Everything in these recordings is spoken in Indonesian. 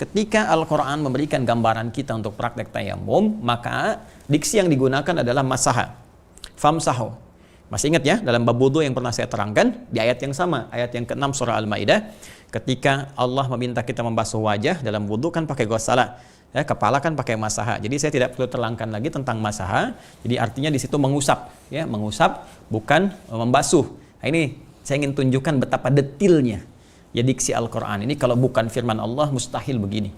ketika Al-Quran memberikan gambaran kita untuk praktek tayamum, maka diksi yang digunakan adalah masaha, famsahu. Masih ingat ya, dalam bab wudu yang pernah saya terangkan, di ayat yang sama, ayat yang ke-6 surah Al-Ma'idah, ketika Allah meminta kita membasuh wajah dalam wudu kan pakai ghusala, ya, kepala kan pakai masaha. Jadi saya tidak perlu terangkan lagi tentang masaha. Jadi artinya di situ mengusap, ya, mengusap bukan membasuh. Nah, ini saya ingin tunjukkan betapa detilnya ya diksi Al-Quran ini. Kalau bukan firman Allah mustahil begini,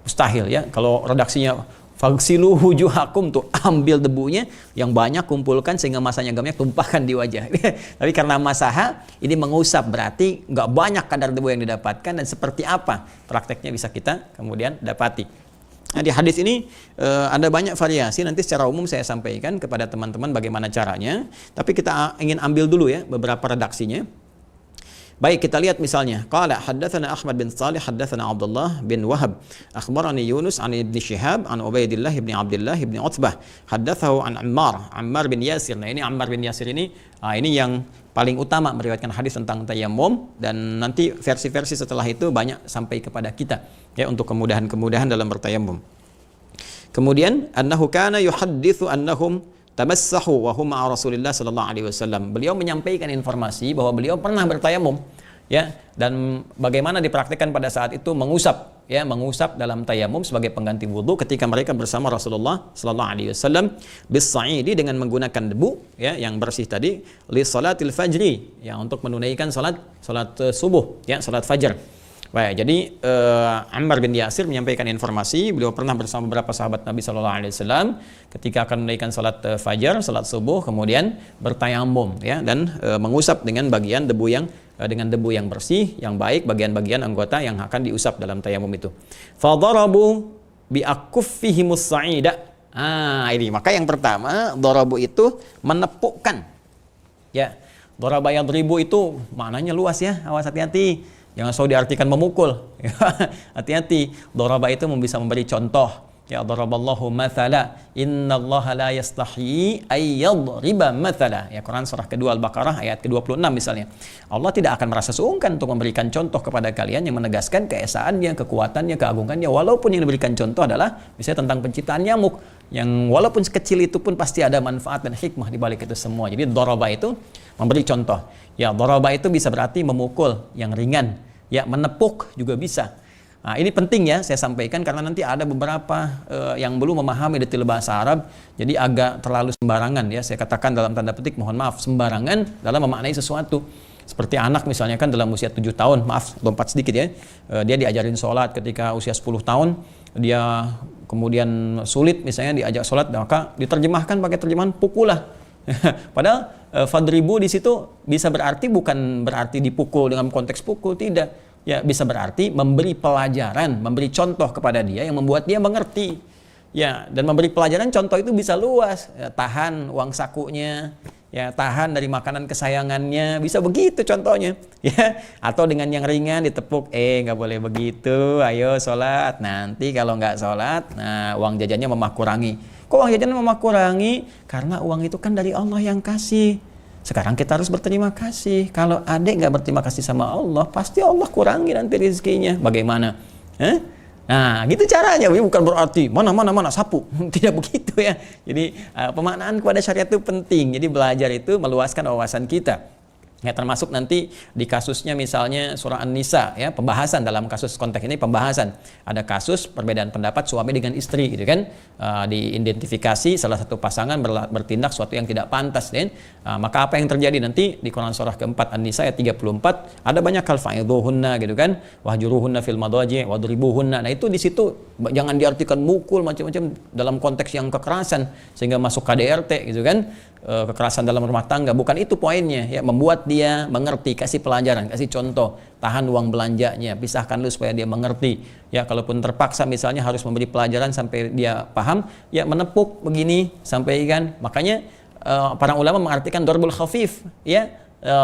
mustahil ya. Kalau redaksinya fagsilu wujuhakum, tuh ambil debunya yang banyak, kumpulkan sehingga masanya banyak, tumpahkan di wajah. Tapi karena masaha ini mengusap, berarti nggak banyak kadar debu yang didapatkan. Dan seperti apa prakteknya bisa kita kemudian dapati. Nah, di hadis ini ada banyak variasi. Nanti secara umum saya sampaikan kepada teman-teman bagaimana caranya. Tapi kita ingin ambil dulu ya beberapa redaksinya. Baik, kita lihat misalnya. Qala haddatsana Ahmad bin Shalih haddatsana Abdullah bin Wahab akhbarani Yunus an Ibnu Syihab an Ubaidillah bin Abdullah bin Utsbah haddatsahu an Ammar bin Yasir. Nah, ini Ammar bin Yasir ini yang paling utama meriwayatkan hadis tentang tayammum, dan nanti versi-versi setelah itu banyak sampai kepada kita ya untuk kemudahan-kemudahan dalam bertayammum. Kemudian annahu kana yuhadditsu annahum tamassahu wa hum ma'a Rasulillah sallallahu alaihi wasallam. Beliau menyampaikan informasi bahwa beliau pernah bertayamum ya, dan bagaimana dipraktikkan pada saat itu mengusap ya, mengusap dalam tayamum sebagai pengganti wudu ketika mereka bersama Rasulullah sallallahu alaihi wasallam bis-sa'idi, dengan menggunakan debu ya yang bersih tadi, li salatil fajri ya, untuk menunaikan salat subuh ya, salat fajar. Baik, jadi Ammar bin Yasir menyampaikan informasi beliau pernah bersama beberapa sahabat Nabi Sallallahu Alaihi Wasallam ketika akan menunaikan salat fajar, salat subuh, kemudian bertayamum ya, dan mengusap dengan bagian debu yang bersih, yang baik, bagian-bagian anggota yang akan diusap dalam tayamum itu. Fadarabu bi akuffihimus sa'ida. Ini maka yang pertama, darabu itu menepukkan. Ya, daraba yadribu itu maknanya luas ya, awas hati-hati. Jangan selalu diartikan memukul. Hati-hati. Daraba itu bisa memberi contoh. Ya, daraballahu mathala. Innallaha la yastahi ay yadriba mathala. Ya, Quran surah kedua Al-Baqarah ayat ke-26 misalnya. Allah tidak akan merasa sungkan untuk memberikan contoh kepada kalian yang menegaskan keesaannya, kekuatannya, keagungannya, walaupun yang diberikan contoh adalah misalnya tentang penciptaan nyamuk, yang walaupun sekecil itu pun pasti ada manfaat dan hikmah di balik itu semua. Jadi daraba itu memberi contoh. Ya, daraba itu bisa berarti memukul yang ringan. Ya, menepuk juga bisa. Nah, ini penting ya saya sampaikan karena nanti ada beberapa yang belum memahami detail bahasa Arab, jadi agak terlalu sembarangan ya. Saya katakan dalam tanda petik, mohon maaf, sembarangan dalam memaknai sesuatu. Seperti anak misalnya kan dalam usia 7 tahun, maaf lompat sedikit ya, dia diajarin sholat ketika usia 10 tahun, dia kemudian sulit misalnya diajak sholat, maka diterjemahkan pakai terjemahan pukulah. Padahal fadribu di situ bisa berarti bukan berarti dipukul dengan konteks pukul, tidak. Ya, bisa berarti memberi pelajaran, memberi contoh kepada dia yang membuat dia mengerti. Ya, dan memberi pelajaran contoh itu bisa luas. Ya, tahan uang sakunya, ya, tahan dari makanan kesayangannya, bisa begitu contohnya. Ya, atau dengan yang ringan ditepuk, nggak boleh begitu, ayo sholat. Nanti kalau nggak sholat, nah uang jajannya memang kurangi. Kok uang jajannya memang kurangi? Karena uang itu kan dari Allah yang kasih. Sekarang kita harus berterima kasih. Kalau adik nggak berterima kasih sama Allah, pasti Allah kurangi nanti rezekinya. Bagaimana? Nah, gitu caranya. Bukan berarti mana sapu. Tidak begitu ya. Jadi pemaknaan kepada syariat itu penting. Jadi belajar itu meluaskan wawasan kita. Ya, termasuk nanti di kasusnya misalnya surah An-Nisa ya, pembahasan dalam kasus konteks ini pembahasan. Ada kasus perbedaan pendapat suami dengan istri gitu kan. Diidentifikasi salah satu pasangan bertindak sesuatu yang tidak pantas kan. Maka apa yang terjadi nanti di Quran surah keempat An-Nisa ayat 34 ada banyak hal fa'idhuhunna gitu kan. Wahjuruhunna fil madaji wadribuhunna. Nah, itu di situ jangan diartikan mukul macam-macam dalam konteks yang kekerasan sehingga masuk KDRT gitu kan. Kekerasan dalam rumah tangga, bukan itu poinnya ya, membuat dia mengerti, kasih pelajaran, kasih contoh, tahan uang belanjanya, pisahkan lu supaya dia mengerti ya. Kalaupun terpaksa misalnya harus memberi pelajaran sampai dia paham ya, menepuk begini sampaikan. Makanya para ulama mengartikan darbul khafif ya,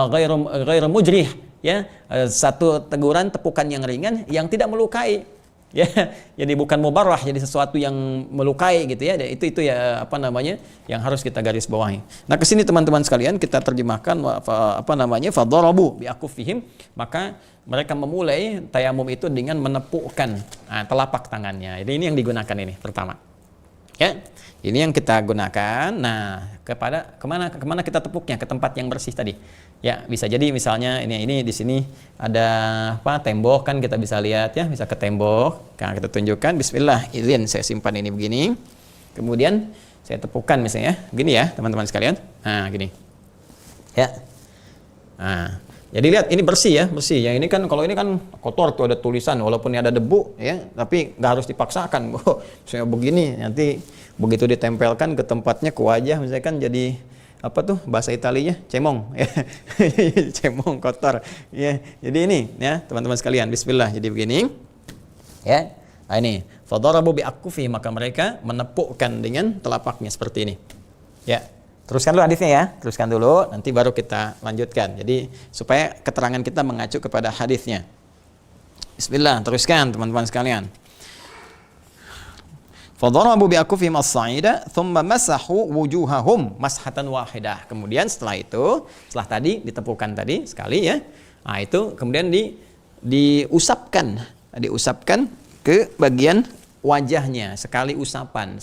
ghairu mujrih ya, satu teguran, tepukan yang ringan yang tidak melukai Ya, jadi bukan mubarrah, jadi sesuatu yang melukai gitu ya. Itu ya apa namanya yang harus kita garis bawahi. Nah, kesini teman-teman sekalian kita terjemahkan apa namanya fadarabu biakufihim, maka mereka memulai tayamum itu dengan menepukkan telapak tangannya. Jadi ini yang digunakan ini pertama. Ya, ini yang kita gunakan. Nah, kemana kita tepuknya? Ke tempat yang bersih tadi. Ya, bisa jadi misalnya ini di sini ada apa tembok kan kita bisa lihat ya, bisa ke tembok. Nah, kita tunjukkan bismillah, izin saya simpan ini begini. Kemudian saya tepukan misalnya, gini ya, teman-teman sekalian. Nah, gini. Ya. Nah, jadi lihat ini bersih ya, bersih. Yang ini kan kalau ini kan kotor tuh ada tulisan walaupun ada debu ya, tapi nggak harus dipaksakan. Saya begini nanti begitu ditempelkan ke tempatnya ke wajah misalkan jadi apa tuh bahasa Italinya cemong ya. Cemong kotor ya. Jadi ini ya teman-teman sekalian bismillah jadi begini ya. Nah, ini fadarabu biakufi maka mereka menepukkan dengan telapaknya seperti ini ya. Teruskan dulu hadisnya ya, teruskan dulu nanti baru kita lanjutkan. Jadi supaya keterangan kita mengacu kepada hadisnya. Bismillah, teruskan teman-teman sekalian. Fadarabu biakufihim as-sa'ida thumma masahu wujuhahum mashatan wahidah. Kemudian setelah itu, setelah tadi ditepukan tadi sekali ya. Nah, itu kemudian diusapkan ke bagian wajahnya sekali usapan.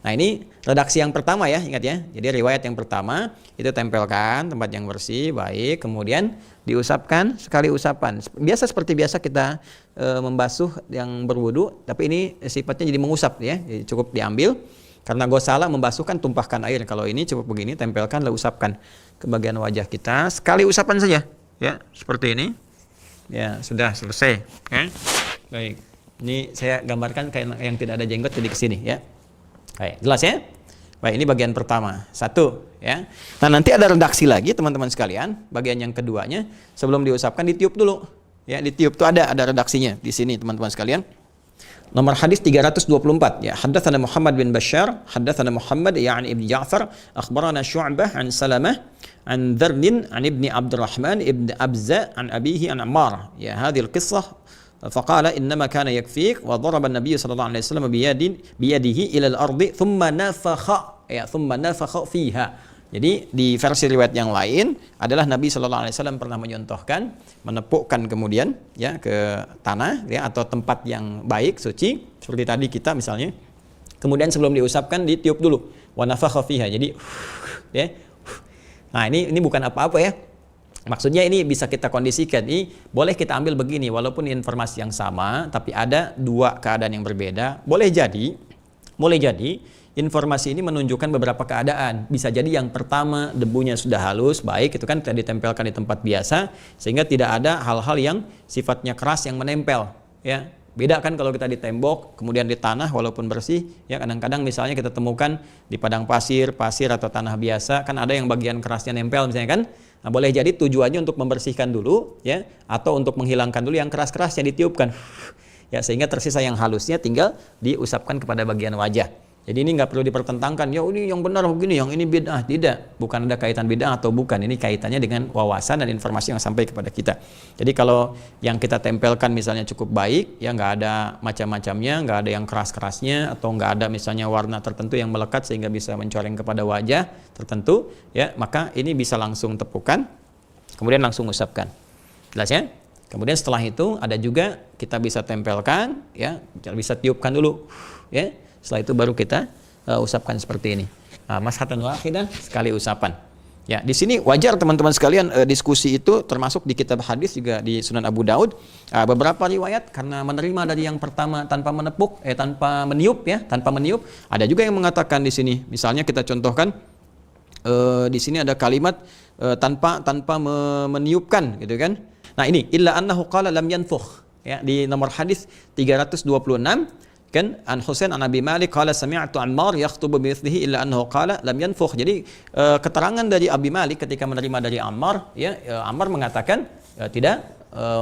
Nah, ini redaksi yang pertama ya, ingat ya. Jadi riwayat yang pertama itu tempelkan tempat yang bersih, baik, kemudian diusapkan sekali usapan. Seperti biasa kita membasuh yang berwudu, tapi ini sifatnya jadi mengusap ya. Jadi cukup diambil karena gosala membasuh kan tumpahkan air. Kalau ini cukup begini, tempelkan lalu usapkan ke bagian wajah kita sekali usapan saja ya, seperti ini. Ya, sudah selesai ya. Baik. Ini saya gambarkan kayak yang tidak ada jenggot jadi ke sini ya. Baik, jelas ya? Baik, ini bagian pertama. Satu ya. Nah, nanti ada redaksi lagi teman-teman sekalian. Bagian yang keduanya sebelum diusapkan ditiup dulu. Ya, ditiup tuh ada redaksinya di sini teman-teman sekalian. Nomor hadis 324 ya. Haddatsana Muhammad bin Bashar, haddatsana Muhammad ya'ni Ibn Ja'far, akhbarana Syu'bah an Salamah an Dzarnin an Ibni Abdurrahman ibn Abza an abihi an Ammar. Ya, hadhihi al-qissah فقال إنما كان يكفيك وضرب النبي صلى الله عليه وسلم بيده إلى الأرض ثم نفخ فيها. Jadi di versi riwayat yang lain adalah Nabi Shallallahu Alaihi Wasallam pernah menyontohkan menepukkan kemudian ya ke tanah ya atau tempat yang baik suci seperti tadi kita misalnya. Kemudian sebelum diusapkan ditiup dulu wa nafakha fiha. Jadi ya. Nah, ini bukan apa-apa ya. Maksudnya ini bisa kita kondisikan, ini boleh kita ambil begini, walaupun informasi yang sama, tapi ada dua keadaan yang berbeda. Boleh jadi informasi ini menunjukkan beberapa keadaan. Bisa jadi yang pertama debunya sudah halus, baik, itu kan tidak ditempelkan di tempat biasa, sehingga tidak ada hal-hal yang sifatnya keras yang menempel. Ya, beda kan kalau kita di tembok, kemudian di tanah walaupun bersih, ya kadang-kadang misalnya kita temukan di padang pasir atau tanah biasa, kan ada yang bagian kerasnya nempel misalnya kan. Nah, boleh jadi tujuannya untuk membersihkan dulu ya atau untuk menghilangkan dulu yang keras-keras yang ditiupkan. Ya, sehingga tersisa yang halusnya tinggal diusapkan kepada bagian wajah. Jadi ini nggak perlu dipertentangkan, ya ini yang benar begini, yang ini bid'ah. Tidak, bukan ada kaitan bid'ah atau bukan. Ini kaitannya dengan wawasan dan informasi yang sampai kepada kita. Jadi kalau yang kita tempelkan misalnya cukup baik, ya nggak ada macam-macamnya, nggak ada yang keras-kerasnya, atau nggak ada misalnya warna tertentu yang melekat sehingga bisa mencoreng kepada wajah tertentu, ya maka ini bisa langsung tepukan, kemudian langsung usapkan. Jelas ya? Kemudian setelah itu ada juga kita bisa tempelkan, ya bisa tiupkan dulu, ya. Setelah itu baru kita usapkan seperti ini. Mashatan wahidah, sekali usapan. Ya, di sini wajar teman-teman sekalian diskusi itu termasuk di kitab hadis juga di Sunan Abu Daud. Beberapa riwayat karena menerima dari yang pertama tanpa menepuk, tanpa meniup ya, tanpa meniup. Ada juga yang mengatakan di sini. Misalnya kita contohkan di sini ada kalimat tanpa meniupkan gitu kan. Nah, ini illa annahu qala lam yanfukh. Ya, di nomor hadis 326 kan an Husain an Abi Malik qala sami'tu Ammar yakhutubu bi mithlihi illa annahu qala lam yanfukh. Jadi keterangan dari Abi Malik ketika menerima dari Ammar ya, Ammar mengatakan tidak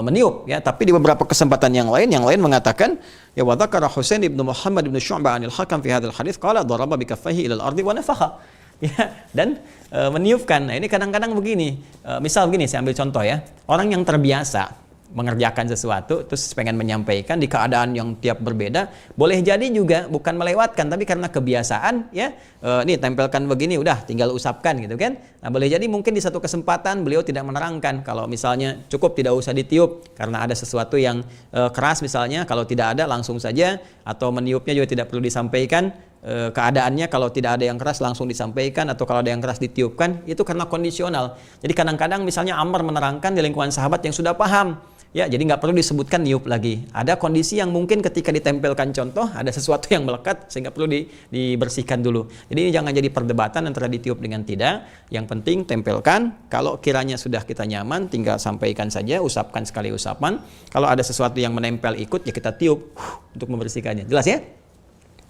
meniup ya, tapi di beberapa kesempatan yang lain mengatakan ya wa dzakara Husain ibnu Muhammad ibnu Syu'bah anil Hakam fi hadzal hadits qala daraba bi kaffaihi ila al-ardi wa nafakha. Ya, dan meniupkan. Nah, ini kadang-kadang begini. Misal begini, saya ambil contoh ya. Orang yang terbiasa mengerjakan sesuatu terus pengen menyampaikan di keadaan yang tiap berbeda, boleh jadi juga bukan melewatkan tapi karena kebiasaan ya, nih tempelkan begini udah tinggal usapkan gitu kan. Nah, boleh jadi mungkin di satu kesempatan beliau tidak menerangkan kalau misalnya cukup tidak usah ditiup karena ada sesuatu yang keras misalnya, kalau tidak ada langsung saja, atau meniupnya juga tidak perlu disampaikan. Keadaannya kalau tidak ada yang keras langsung disampaikan, atau kalau ada yang keras ditiupkan, itu karena kondisional. Jadi kadang-kadang misalnya Ammar menerangkan di lingkungan sahabat yang sudah paham ya, jadi nggak perlu disebutkan niup lagi. Ada kondisi yang mungkin ketika ditempelkan contoh ada sesuatu yang melekat sehingga perlu dibersihkan dulu. Jadi ini jangan jadi perdebatan antara ditiup dengan tidak. Yang penting tempelkan, kalau kiranya sudah kita nyaman tinggal sampaikan saja, usapkan sekali usapan. Kalau ada sesuatu yang menempel ikut ya kita tiup untuk membersihkannya. Jelas ya?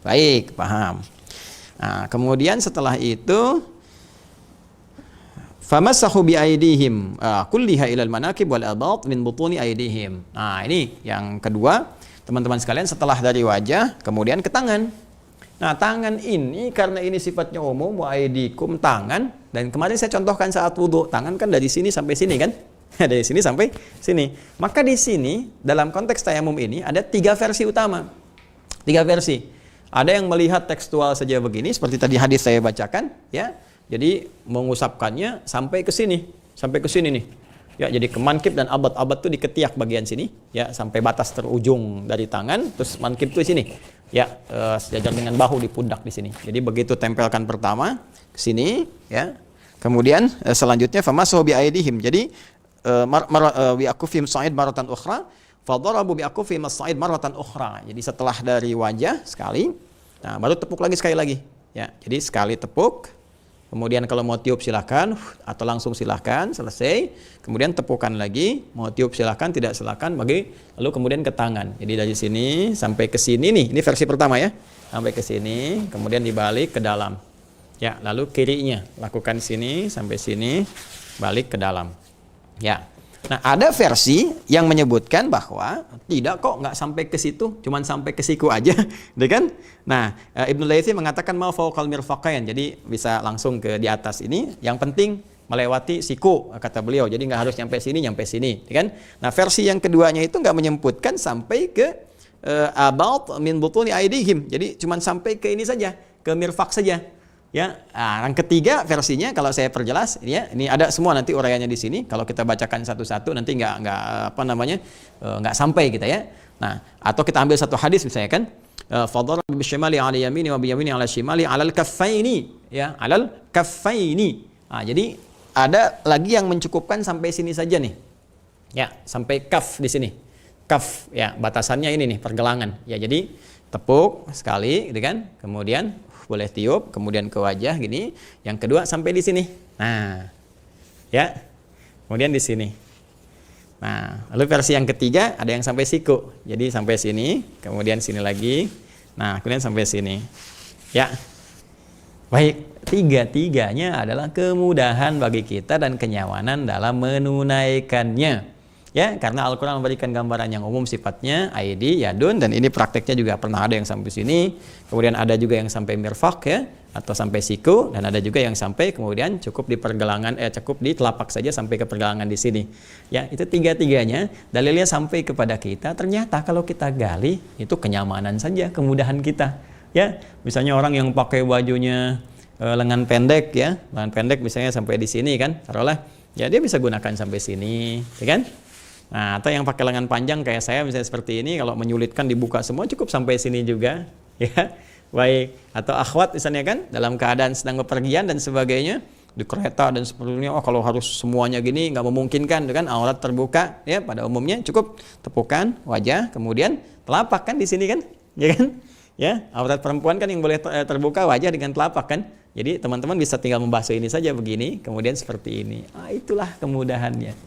Baik, paham. Nah, kemudian setelah itu famassahu bi aydihim kulliha ilal manakib wal abat min butuni aydihim. Nah, ini yang kedua, teman-teman sekalian, setelah dari wajah kemudian ke tangan. Nah, tangan ini karena ini sifatnya umum, wa aydikum tangan, dan kemarin saya contohkan saat wudu, tangan kan dari sini sampai sini kan? Dari sini sampai sini. Maka di sini dalam konteks tayamum ini ada 3 versi utama. 3 versi. Ada yang melihat tekstual saja begini, seperti tadi hadis saya bacakan, ya. Jadi mengusapkannya sampai ke sini nih. Ya, jadi ke mankib dan abad-abad itu di ketiak bagian sini, ya, sampai batas terujung dari tangan, terus mankib itu di sini. Ya, sejajar dengan bahu di pundak di sini. Jadi begitu tempelkan pertama ke sini, ya. Kemudian selanjutnya famassahu bi aydihim. Jadi bi akufihim sa'id maratan ukhra. Fadarabu bi akufihim as-sa'id maratan ukhra. Jadi setelah dari wajah sekali, nah baru tepuk lagi sekali lagi. Ya, jadi sekali tepuk. Kemudian kalau mau tiup silahkan, atau langsung silahkan, selesai. Kemudian tepukan lagi, mau tiup silahkan, tidak silahkan, lalu kemudian ke tangan. Jadi dari sini sampai ke sini nih, ini versi pertama ya. Sampai ke sini, kemudian dibalik ke dalam. Ya, lalu kirinya, lakukan sini sampai sini, balik ke dalam. Ya. Nah, ada versi yang menyebutkan bahwa tidak kok, nggak sampai ke situ, cuman sampai ke siku aja, gitu kan? Nah, Ibnu Laitsi mengatakan mau fauqal mirfaqain, jadi bisa langsung ke di atas ini. Yang penting melewati siku, kata beliau. Jadi nggak harus nyampe sini, gitu kan? Nah, versi yang keduanya itu nggak menyebutkan sampai ke about min butuni aidihim. Jadi cuman sampai ke ini saja, ke mirfaq saja. Ya, nah, yang ketiga versinya kalau saya perjelas, ya, ini ada semua nanti uraiannya di sini. Kalau kita bacakan satu-satu nanti nggak sampai kita ya. Nah, atau kita ambil satu hadis misalnya kan, fadhara bisyimali ala yamini wa biyamini ala shimali alal kaffaini, ya, alal kaffaini. Nah, jadi ada lagi yang mencukupkan sampai sini saja nih. Ya, sampai kaf di sini. Kaf, ya, batasannya ini nih, pergelangan. Ya, jadi tepuk sekali gitu kan. Kemudian boleh tiup, kemudian ke wajah gini. Yang kedua sampai di sini. Nah, ya. Kemudian di sini. Nah, lalu versi yang ketiga ada yang sampai siku. Jadi sampai sini, kemudian sini lagi. Nah, kemudian sampai sini. Ya. Baik, tiga-tiganya adalah kemudahan bagi kita dan kenyamanan dalam menunaikannya. Ya, karena Al-Quran memberikan gambaran yang umum sifatnya, aidi, yadun, dan ini prakteknya juga pernah ada yang sampai sini, kemudian ada juga yang sampai mirfaq ya, atau sampai siku, dan ada juga yang sampai kemudian cukup di pergelangan, cukup di telapak saja sampai ke pergelangan di sini. Ya, itu tiga-tiganya dalilnya sampai kepada kita. Ternyata kalau kita gali itu kenyamanan saja, kemudahan kita. Ya, misalnya orang yang pakai bajunya lengan pendek ya, lengan pendek misalnya sampai di sini kan, taruhlah, ya dia bisa gunakan sampai sini, ya kan? Nah, atau yang pakai lengan panjang kayak saya misalnya seperti ini, kalau menyulitkan dibuka semua cukup sampai sini juga, ya. Baik, atau akhwat misalnya kan dalam keadaan sedang bepergian dan sebagainya di kereta dan sebagainya, kalau harus semuanya gini nggak memungkinkan kan, aurat terbuka ya, pada umumnya cukup tepukan wajah, kemudian telapak kan di sini kan, ya kan? Ya, aurat perempuan kan yang boleh terbuka wajah dengan telapak kan. Jadi teman-teman bisa tinggal membasuh ini saja begini, kemudian seperti ini. Itulah kemudahannya.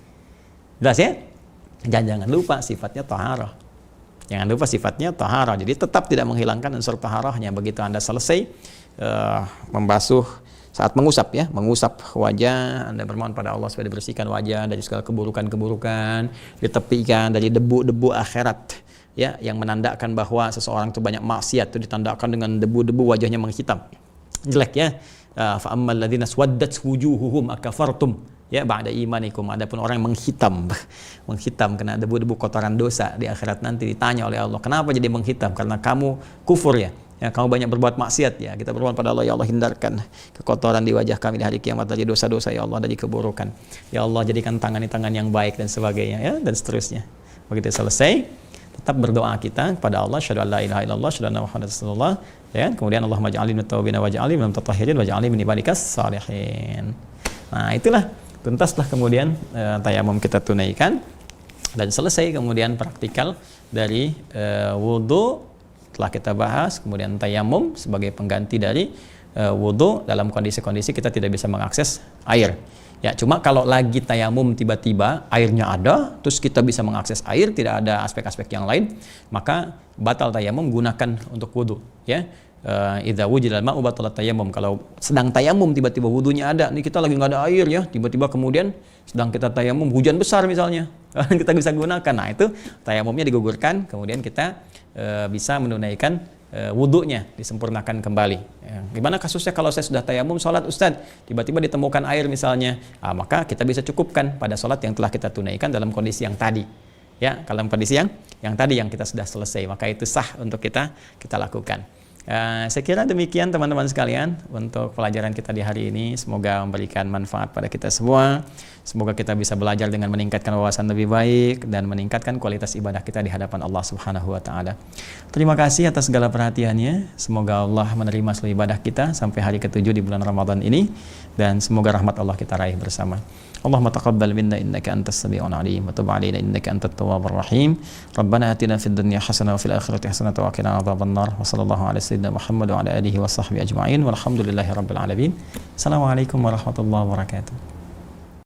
Jelas ya? Jangan lupa sifatnya taharah. Jangan lupa sifatnya taharah. Jadi tetap tidak menghilangkan unsur taharahnya. Begitu Anda selesai membasuh saat mengusap ya, mengusap wajah, Anda bermohon pada Allah supaya dibersihkan wajah dari segala keburukan-keburukan, ditepikan dari debu-debu akhirat ya, yang menandakan bahwa seseorang itu banyak maksiat, itu ditandakan dengan debu-debu wajahnya menghitam. Jelek ya. Fa ammal ladzina swaddat wujuhuhum akafartum. Ya, ba'da imanikum. Adapun orang yang menghitam kena debu-debu kotoran dosa di akhirat nanti ditanya oleh Allah, kenapa jadi menghitam? Karena kamu kufur ya. Ya, kamu banyak berbuat maksiat ya. Kita bermohon pada Allah, ya Allah hindarkan kekotoran di wajah kami di hari kiamat dari dosa-dosa ya Allah, dari keburukan. Ya Allah jadikan tangan ini tangan yang baik dan sebagainya ya, dan seterusnya. Begitu selesai, tetap berdoa kita kepada Allah, syahadu an la ilaha illallah, syahadu anna Muhammadar Rasulullah, ya. Kemudian Allahumma ja'alni minat tawabin waj'alni minal mutatahhirin waj'alni min ibadikas salihin. Nah, itulah tuntaslah kemudian tayamum kita tunaikan dan selesai kemudian praktikal dari wudu telah kita bahas, kemudian tayamum sebagai pengganti dari wudu dalam kondisi-kondisi kita tidak bisa mengakses air. Ya, cuma kalau lagi tayamum tiba-tiba airnya ada, terus kita bisa mengakses air, tidak ada aspek-aspek yang lain, maka batal tayamum, gunakan untuk wudu, ya. Idza wujidal ma'u batalat tayammum. Kalau sedang tayamum tiba-tiba wudunya ada, nih kita lagi nggak ada air ya, tiba-tiba kemudian sedang kita tayamum hujan besar misalnya, kita bisa gunakan. Nah, itu tayamumnya digugurkan, kemudian kita bisa menunaikan wudunya, disempurnakan kembali. Gimana kasusnya kalau saya sudah tayamum sholat Ustadz, tiba-tiba ditemukan air misalnya, maka kita bisa cukupkan pada sholat yang telah kita tunaikan dalam kondisi yang tadi. Ya, dalam kondisi yang tadi yang kita sudah selesai, maka itu sah untuk kita lakukan. Saya kira demikian teman-teman sekalian untuk pelajaran kita di hari ini. Semoga memberikan manfaat pada kita semua. Semoga kita bisa belajar dengan meningkatkan wawasan lebih baik dan meningkatkan kualitas ibadah kita di hadapan Allah Subhanahu wa taala. Terima kasih atas segala perhatiannya. Semoga Allah menerima seluruh ibadah kita sampai hari ke-7 di bulan Ramadan ini, dan semoga rahmat Allah kita raih bersama. Allahumma taqabbal minna innaka antas sami'ul 'alim wa tub 'alaina innaka antat tawwabur rahim. Rabbana atina fid dunya hasanah wa fil akhirati hasanah wa qina adzabannar. Wa sallallahu ala sayyidina Muhammad wa ala alihi wa sahbihi ajma'in. Walhamdulillahirabbil alamin. Assalamualaikum warahmatullahi wabarakatuh.